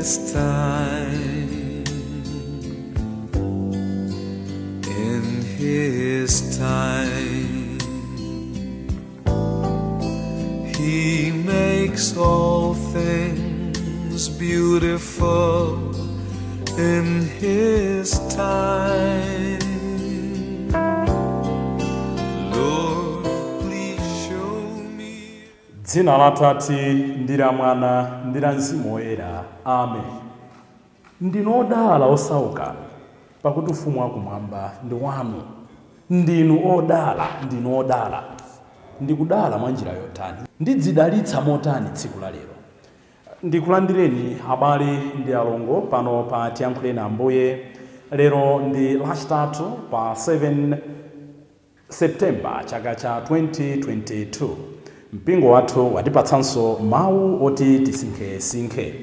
his time, in his time, he makes all things beautiful in his time. Lord, please show me. Dzina la Tate ndi la Mwana ndi la Mzimu Woyera. Amen. Ndinodala osauka pakuti ufumu wakumwamba ndi wanu. Ndinu odala, ndinu odala. Ndikudala mwa njira yotani. Ndidzidalitsa motani tsiku la lero. Ndikulandireni abale ndi alongo pano pa Tiyankhuleni Ambuye. Lero ndi lachitatu pa 7 Septemba chaka cha 2022. Mpingo wathu watipatsanso mawu oti tisinkhe.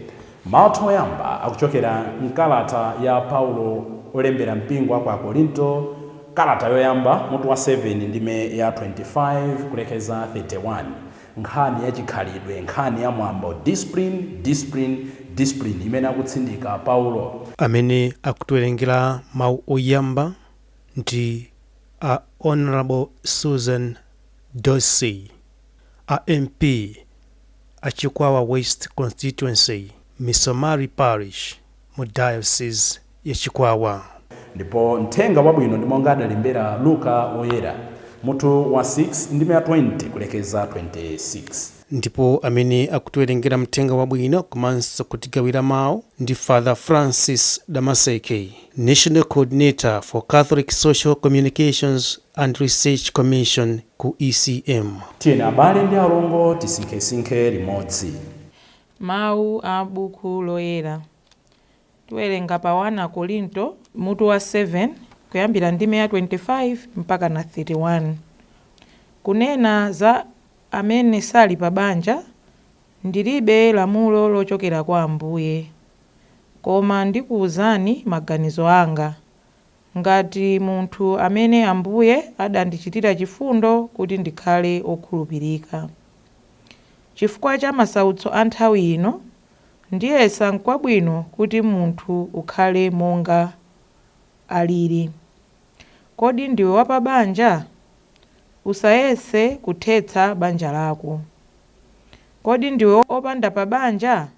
Mawu oyamba akuchokera mkalata ya Paulo olembera mpingo wa kwa Korinto, kalata yoyamba mutu wa 7 ndime ya 25 kulekeza 31. Nkhani ya chikhalidwe, nkhani ya mwambo, discipline imene akutsindika Paulo. Amene akutiwerengera mawu oyamba ndi a Honorable Susan Dorsey, a MP a Chikwekwe West Constituency, Misomari Parish, mu Diocese ya Chikwekwe. Ndipo mthenga wabwino ndi monga adalembera Luka Woyera mutu wa 6 ndime ya 20 kulekeza 26. Ndipo amene akutiwerengera mthenga wabwino komanso kutigawira mawu ndi Father Francis Damaseke, National Coordinator for Catholic Social Communications and Research Commission ku ECM. Tiyeni abale ndi alongo tisinkhe limodzi. Mawu a buku loyera. Tiwerenga pa 1 Korinto mutu wa 7 kuyambira ndime ya 25 mpaka na 31. Kunena za amene sali pa banja, ndilibe lamulo lochokera kwa Ambuye, koma ndikuwuzani maganizo anga, ngati munthu amene Ambuye adandichitira chifundo kuti ndikhale okhulupirika. Chifukwa cha masautso a nthawi ino, ndiyesa n'kwabwino kuti munthu ukhale monga alili. Kodi ndiwe wa pa banja? Usayese kuthetsa banja lako. Kodi ndiwe opanda pa banja?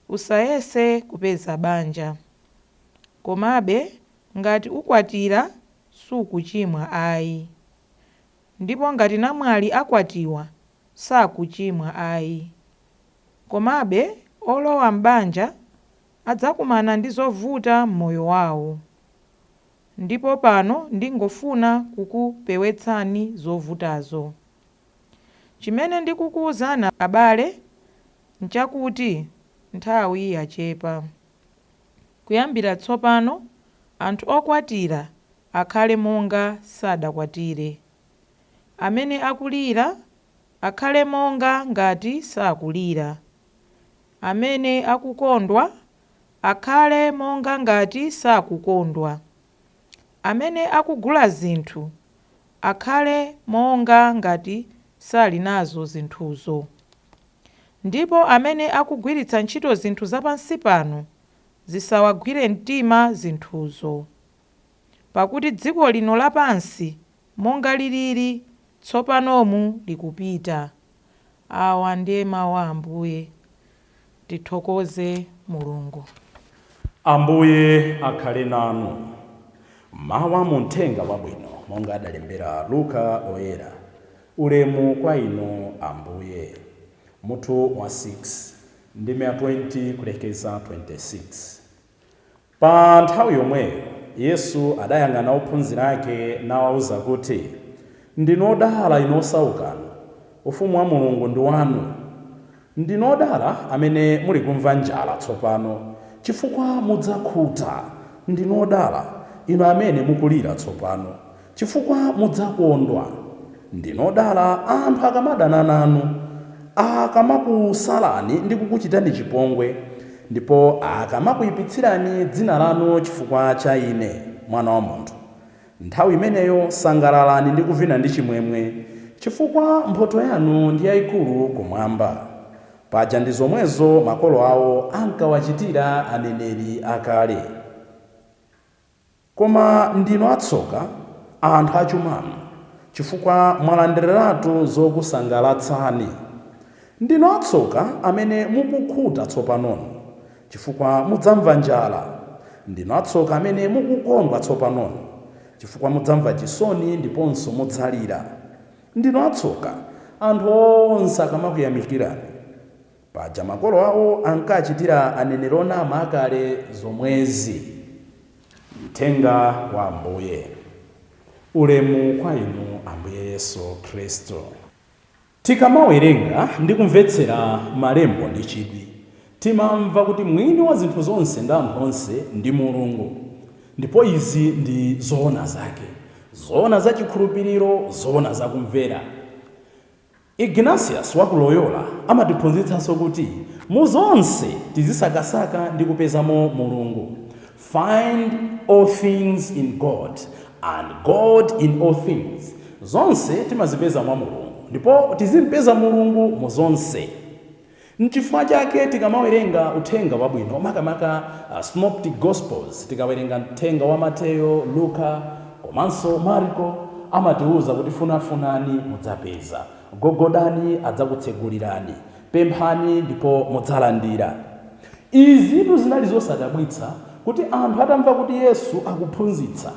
Usayese kupeza banja. Komabe ngati ukwatira sukuchimwa ayi. Ndipo ngati namwali akwatiwa sakuchimwa ayi. Komabe olowa m'banja adzakumana ndi zovuta m'moyo wawo. Ndipo pano ndingofuna kukupewetsani zovutazo. Chimene ndikukuwuzani abale nchakuti nthawi yachepa. Kuyambira tsopano anthu okwatira akhale monga sadakwatire. Amene akulira akhale monga ngati sakulira. Amene akukondwa akhale monga ngati sakukondwa. Amene akugula zinthu akhale monga ngati sali nazo zinthuzo. Ndipo amene akugwiritsa ntchito zinthu zapansi pano zisawagwire mtima zinthuzo. Pakuti dziko lino lapansi monga lilili tsopanomu likupita. Awa ndiye mawu a Ambuye. Tithokoze Mulungu. Ambuye akhale nanu. Mawu mu uthenga wabwino monga adalembera Luka Woyera. Ulemu kwa inu Ambuye. Mutu wa 6 ndime ya 20 kulekeza 26. Pa nthawi yomweyo Yesu adayang'ana ophunzira ake nawawuza kuti, ndinodala inu osauka, ufumu wa Mulungu ndi wanu. Ndinodala amene muli kumva njala tsopano, chifukwa mudzakhuta. Ndinodala inu amene mukulira tsopano, chifukwa mudzakondwa. Ndinodala anthu akamadana nanu, akamakusalani ndi kukuchitani chipongwe, ndipo akamakuyipitsirani dzina lanu chifukwa cha Ine, Mwana wa Munthu. Nthawi imeneyo sangalalani ndi kuvina ndi chimwemwe, chifukwa mphotho yanu ndi yayikulu kumwamba. paja ndi zomwezo makolo awo ankawachitira aneneri akale. Koma ndinu atsoka, anthu achumanu, chifukwa mwalandiratu zokusangalatsani. Ndinu atsoka amene mukukhuta tsopanono, chifukwa mudzamva njala. Ndinu atsoka amene mukukondwa tsopanono, chifukwa mudzamva chisoni ndiponso mudzalira. Ndinu atsoka anthu onse akamakuyamikirani, paja makolo awo ankachitira aneneri onama akale zomwezi. Mthenga wa Ambuye. Ulemu kwa inu Ambuye Yesu Khristu. Tikamawerenga ndi kumvetsera malembo ndi chidwi, timamva kuti mwini wa zinthu zonse ndi anthu onse ndi Mulungu, ndipo izi ndi zoona zake, zoona za chikhulupiriro, zoona za kumvera. Ignatius wa ku Loyola amatiphunzitsanso kuti mu zonse tizisakasaka ndi kupezamo Mulungu. Find all things in God and God in all things. Zonse timazipeza mwa Mulungu, ndipo tizimpeza Mulungu mu zonse. N'chifukwa chake tikamawerenga uthenga wabwino, makamaka synoptic gospels, tikawerenga uthenga wa Mateyo, Luka, komanso Marko, amatiuza kuti funafunani mudzapeza, gogodani adzakutsegulirani, pemphani ndipo mudzalandira. Izi zinali zosadabwitsa kuti anthu atamva kuti Yesu akuphunzitsa,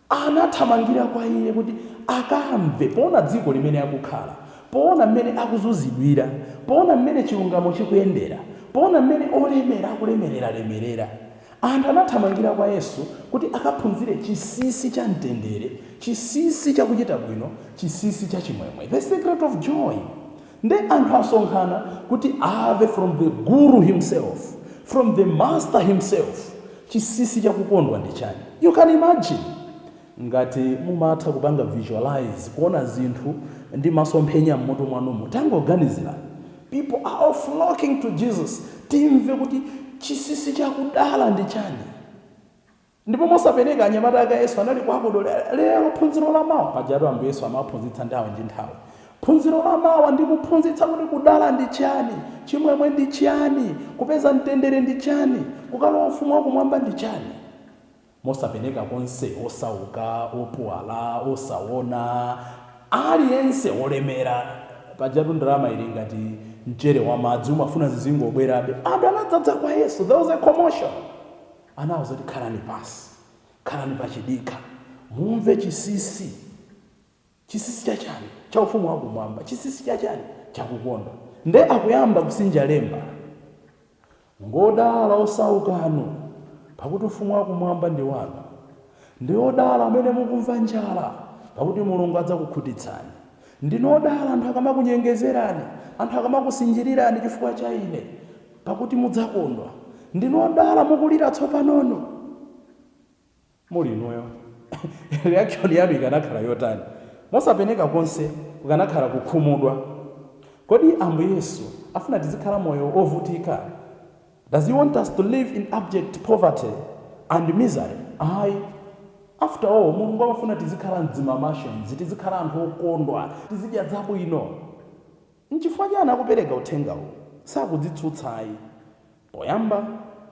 anathamangira kwa iye kuti akamve, poona dziko limene akukhala, poona mmene akuzunzidwira, poona mmene chilungamo chikuyendera, poona mmene olemera akulemerera. Anthu anathamangira kwa Yesu kuti akaphunzire chisisi cha mtendere, chisisi cha kuchita bwino, chisisi cha chimwemwe, the secret of joy. Nde anthu asonkhana kuti ave from the guru himself, from the master himself, chisisi cha kukondwa ndi chani. You can imagine ngati mumatha kupanga visualize, kuona zinthu ndi masomphenya mmoto mwanumu, tangoganizira. People are all flocking to Jesus. Timve kuti chisisi cha kudala ndi chani. Ndipo mosapereka anyamata aka Yesu anali kwakodolera, lero phunziro la mawa, pajatu Ambuye Yesu amaphunzitsa nthawi ndi nthawi. Phunziro la mawa ndi kuphunzitsa kuti kudala ndi chani, chimwemwe ndi chani, kupeza mtendere ndi chani, kukalowa ufumu wakumwamba ndi chani. Mosapereka konse, osauka, opuwala, osaona, aliyense olemera. Pajatu ndalama ili ngati mchere wa madzi umafuna zizingobwerabe. Anthu anadzadza kwa Yesu, there was a commotion. Anawuza kuti khalani pasi, khalani pachidikha, mumve chisisi. Chisisi cha chani, cha ufumu wakumwamba, chisisi cha chani, cha kukonda. Nde akuyamba kusinja lemba, ngodala osaukanu, pakuti ufumu wakumwamba ndi wanu. Ndi odala amene mukumva njala, pakuti Mulungu adzakukhutitsani. Ndinu odala anthu akamakunyengezerani, anthu akamakusinjirirani chifukwa cha ine, pakuti mudzakondwa. Ndinu odala mukulira tsopanono. Muli inuyo. Reaction yanu ikanakhala yotani? Mosapereka konse, kukanakhala kukhumudwa. Kodi Ambuye Yesu afuna tizikhala moyo ovutika? Does he want us to live in abject poverty and misery? Aye. After all, Mulungu amafuna tizikhala mdzimamashons, tizikhala anthu okondwa, tizidya zabwino. N'chifukwa chani akupereka uthengawo? Sakudzitsutsayi. Poyamba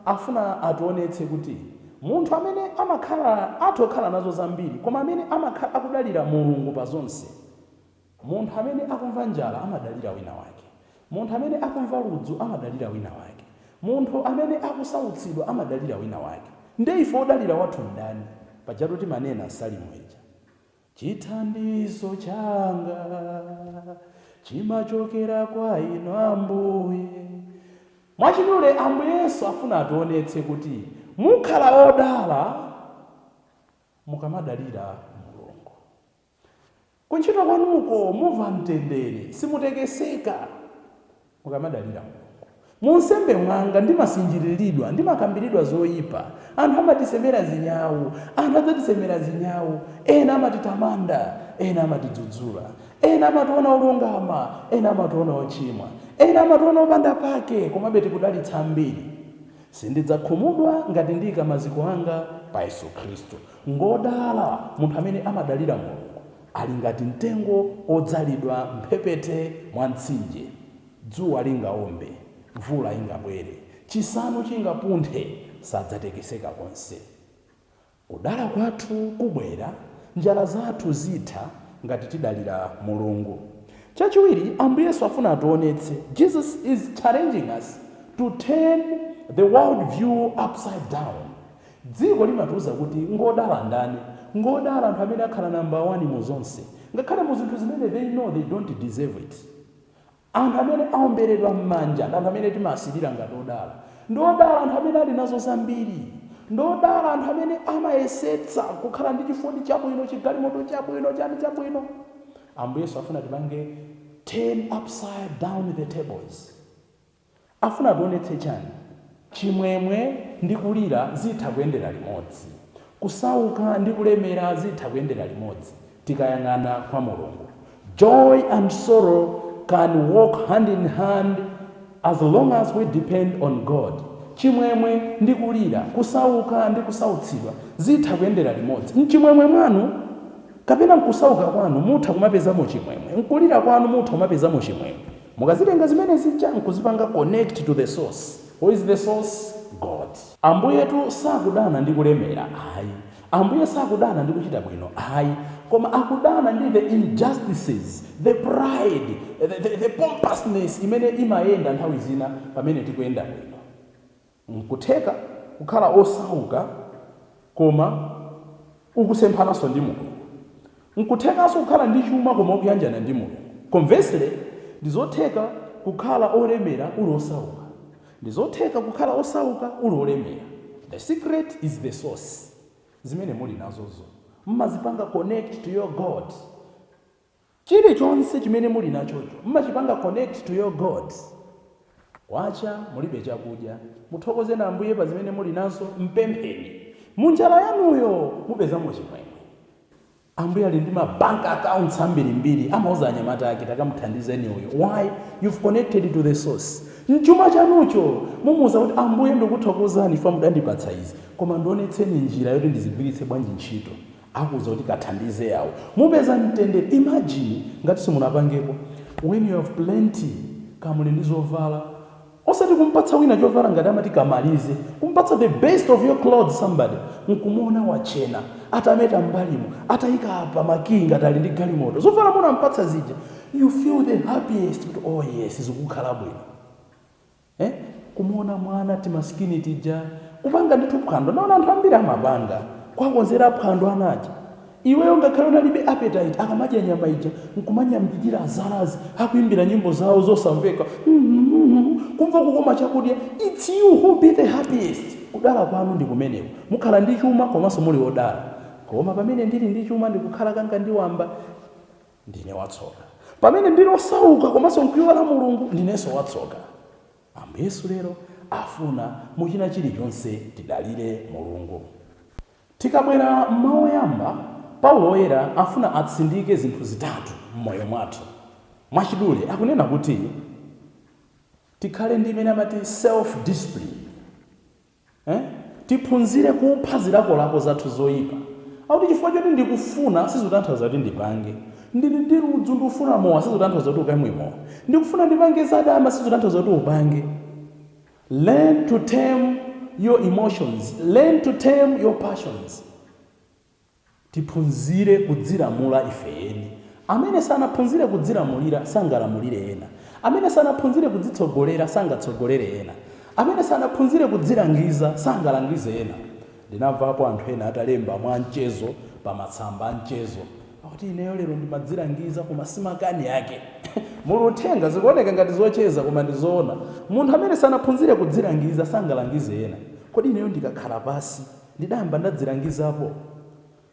afuna ationetse kuti munthu amene amakhala atokhala nazo zambiri, koma amene amakhala akudalira Mulungu pa zonse. Munthu amene akumva njala amadalira wina wake. Munthu amene akumva ludzu amadalira wina wake. Munthu amene akusautsidwa amadalira wina wake. Nde ife odalira wathu ndani? Pajatu timanena Msalimo ija, chithandizo changa chimachokera kwa inu Ambuye. Mwachidule Ambuye Yesu afuna ationetse kuti mukhala odala mukamadalira Mulungu. Kuntchito kwanuko mumva mtendere, simutekeseka mukamadalira Mulungu. Munsembe mwanga ndimasinjiriridwa, ndimakambiridwa zoyipa. Anthu amatisemera zinyawu, anthu adzatisemera zinyawu, ena amatitamanda, ena amatidzudzula, ena amationa olungama, ena amationa ochimwa, ena amationa opanda pake, komabe tikudalitsa ambiri. Sindidzakhumudwa ngati ndiyika maziko anga pa Yesu Khristu. Ngodala munthu amene amadalira Mulungu, ali ngati mtengo odzalidwa mphepete mwa mtsinje. dzuwa lingaombe, mvula ingabwere, chisanu chingapunthe, sadzatekeseka konse. Kudala kwathu kubwera, njala zathu zitha ngati tidalira Mulungu. Chachiwiri, Ambuye Yesu afuna atuonetse. Jesus is challenging us to turn the world view upside down. Dziko limatiuza kuti ngodala ndani? Ngodala anthu amene akhala number 1 mu zonse. Ngakhale mu zinthu zimene they know they don't deserve it. Anthu amene aomberedwa m'manja, anthu amene timasilira ngati odala. Ndodala anthu amene ali nazo zambiri. Ndodala anthu amene amayesetsa kukhala ndi chifundi chabwino, chigalimoto chabwino, chani chabwino. Ambuye Yesu afuna tipange turn upside down the tables. Afuna tionetse chani? Chimwemwe ndi kulira zitha kuyendera limodzi. Kusauka ndi kulemera zitha kuyendera limodzi. Tikayang'ana kwa Mulungu. Joy and sorrow can walk hand in hand as long as we depend on God. Chimwemwe ndi kulira, kusauka ndi kusautsidwa zitha kuyendera limodzi. Mchimwemwe mwanu kapena mkusauka kwanu mutha kumapezamo chimwemwe, mkulira kwanu mutha kumapezamo chimwemwe. Mukazitenga zimene zija nkuzipanga connect to the source. Who is the source? God. Ambuye tu sakudana ndi kulemera, ayi. Ambuye sakudana ndi kuchita bwino, ayi. Koma akudana ndi the injustices, the pride, the pompousness imene imayenda nthawi zina pamene tikuyenda bwino. Nkutheka kukhala osauka koma ukusemphanaso ndi Mulungu. Nkuthekanso kukhala ndi chuma koma ukuyanjana ndi Mulungu. Conversely, ndizotheka kukhala olemera uli osauka. Ndizotheka kukhala osauka uli olemera. The secret is the source. Zimene muli nazozo. Mmazipanga connect to your God. Chilichonse chimene muli nachocho, mmachipanga connect to your God. Wacha mulibe chakudya, muthokoze na Ambuye pa zimene muli nazo, mpempheni. Munjala yanuyo mupezamo chimwemwe. Ambuye ali ndi bank accounts ambirimbiri, amauza anyamata ake takamuthandizeni uyo. Why? You've connected to the source. Mchuma chanucho mumuza kuti Ambuye ndikuthokozani fa mudandipatsa izi, koma ndionetseni njira yoti ndizigwiritse bwanji ntchito. Akuza kuti kathandize yawo. Mupeza mtendere. Imagine ngati simunapangepo, when you have plenty, kamuli ndi zovala, osati kumpatsa wina chovala ngati amati kamalize, kumpatsa the best of your clothes somebody, nkumuona wachena, atameta mbalimo, atayika apa makinga atali ndi galimoto, zovala muna mpatsa zija, you feel the happiest, oh yes, zikukhala bwino. Kumuona mwana timaskini tija, kupanga ndithu phwando, naona anthu ambiri amapanga, kwakonzera phwando anaja. Iweyo ngakhale unalibe appetite, akamadya nyama ija, nkumanyambikira azalazi, akuimbira nyimbo zawo zosamveka. Kumva kukoma chakudya, it's you who be the happiest. Kudala kwanu ndi kumeneko. Mukhala ndi chuma komanso muli odala. Koma pamene ndili ndi chuma ndikukhala kanga ndiwamba, ndine watsoka. Pamene ndili osauka komanso nkuyiwala Mulungu, ndinenso watsoka. Ambuye Yesu lero afuna muchina chilichonse tidalire Mulungu. Tikabwera mmawa oyamba, Paulo oyera afuna atsindike zinthu zitatu mmoyo mwathu. Mwachidule akunena kuti tikhale ndi imene amati self discipline. Tiphunzire kupha zilakolako zathu zoyipa. Akuti chifukwa choti ndikufuna sizikutanthauza kuti ndipange. Ndili ndi ludzu ndikufuna mowa sizikutanthauza kuti ukamwe mowa. Ndikufuna ndipange zadama sizikutanthauza kuti upange. Learn to tame your emotions. Learn to tame your passions. Tiphunzire kudzilamula ifeni. Amene sanaphunzire kudzilamulira sangalamulire ena. Amene sanaphunzire kudzitsogolera sangatsogolere ena. Amene sanaphunzire kudzilangiza sangalangize ena. Ndinamvapo anthu ena atalemba mwa mchezo pa matsamba a mchezo. Akuti ineyo lero ndimadzilangiza koma simakani yake. Muluthenga zikuoneka ngati zocheza koma ndizoona. Munthu amene sanaphunzire kudzilangiza sangalangize ena. Kodi ineyo ndikakhala pasi ndidayamba ndadzilangizapo.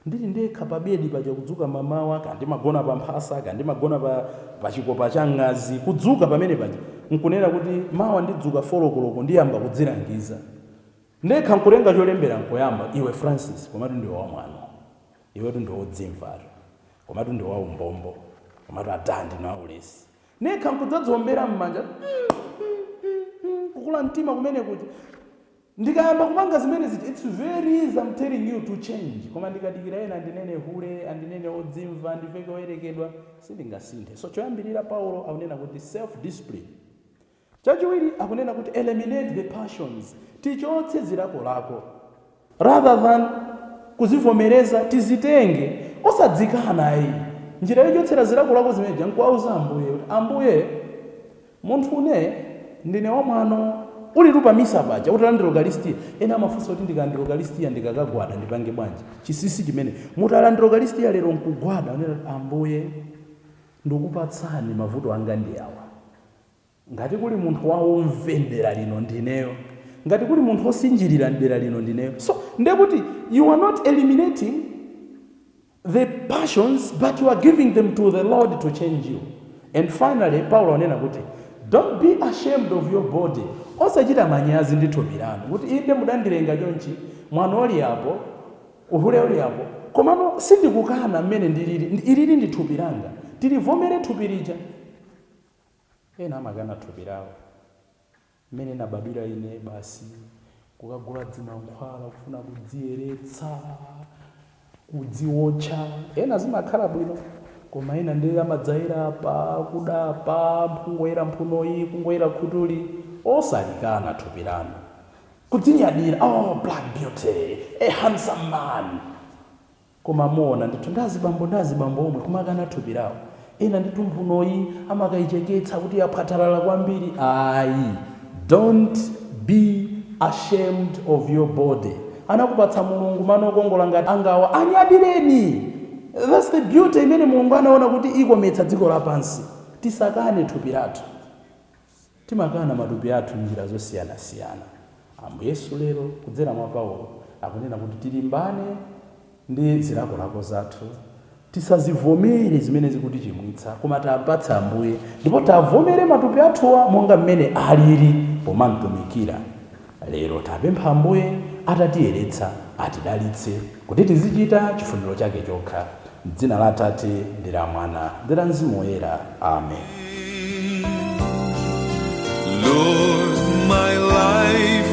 Ndili ndekha pa bedi paja kudzuka mamawa, kandi magona pa mphasa, kandi magona pa chikopa cha ngazi, kudzuka pamene paja. Nkunena kuti mawa ndidzuka folokoloko ndiyamba kudzilangiza. Ndekha nkulenga cholembera nkoyamba, iwe Francis, komatu ndi wa mwano. Iwe ndi wodzimvaro. Komatu ndi wa umbombo. Komatu atandi na ulesi. Nekha nkudzadziwombera mmanja. Kukula mtima kumene kuti. Ndikayamba kupanga zimene ziti, it's very easy, I'm telling you to change. Koma ndikadikira ena andinene hule, andinene odzimva, ndiveke oyerekedwa, sindingasinthe. So choyambirira Paulo akunena kuti self discipline Chachiwiri akunena kuti eliminate the passions, tichotse zilakolako rather than kuzivomereza tizitenge osadzikana ayi. Njira yochotsera zilakolako zimene jankuauza Ambuye kuti Ambuye munthu une ndine wamwano uli lupa misa paja utalandira Eucharistia. Ena amafunsa kuti ndikalandira Eucharistia ndikakagwada ndipange bwanji. Chisisi chimene mutalandira Eucharistia lero nkugwada unena Ambuye ndikupatsani mavuto anga ndi awa. Ngati kuli munthu waomve dera lino ndineyo, ngati kuli munthu osinjirira dera lino ndineyo. So ndekuti you are not eliminating the passions, but you are giving them to the Lord to change you. And finally, Paulo anena kuti don't be ashamed of your body. Osachita manyazi ndi thupi lanu kuti inde mudandilenga chonchi mwana oli apo uhule oli apo komano sindikukana mmene ndilili ndi thupi langa, tilivomere thupi lija. Ena amakana thupi lawo mmene nabadwira ine basi kukagula dzimankhwala kufuna kudziyeretsa kudziwotcha. Ena zimakhala bwino koma ena ndi amadzaira pa kudapa mpungoyera mphunoyi kungoyera khutuli osalikana thupi lanu kudzinyadira black beauty, a handsome man. Koma muona ndithu ndazibambo omwe kumakana thupi lawo. Ena ndithu mphunoyi amakaicheketsa kuti yaphatalala kwambiri. Ayi, don't be ashamed of your body. Anakupatsa Mulungu mano okongola ngati angawa anyadireni. That's the beauty imene Mulungu anaona kuti ikometsa dziko lapansi. Tisakane thupi lathu. Timakana matupi athu njira zosiyana-siyana. Ambuye Yesu lero kudzera mwa Paulo akunena kuti tilimbane ndi zilakolako zathu. Tisazivomere zimene zikutichimwitsa koma tapatse Ambuye ndipo tavomere matupi athuwa monga mmene alili pomamtumikira. Lero tapempha Ambuye atatiyeretsa atidalitse kuti tizichita chifuniro chake chokha. M'dzina la Atate ndi la Mwana ndi la Mzimu Woyera. Amen. Lord, my life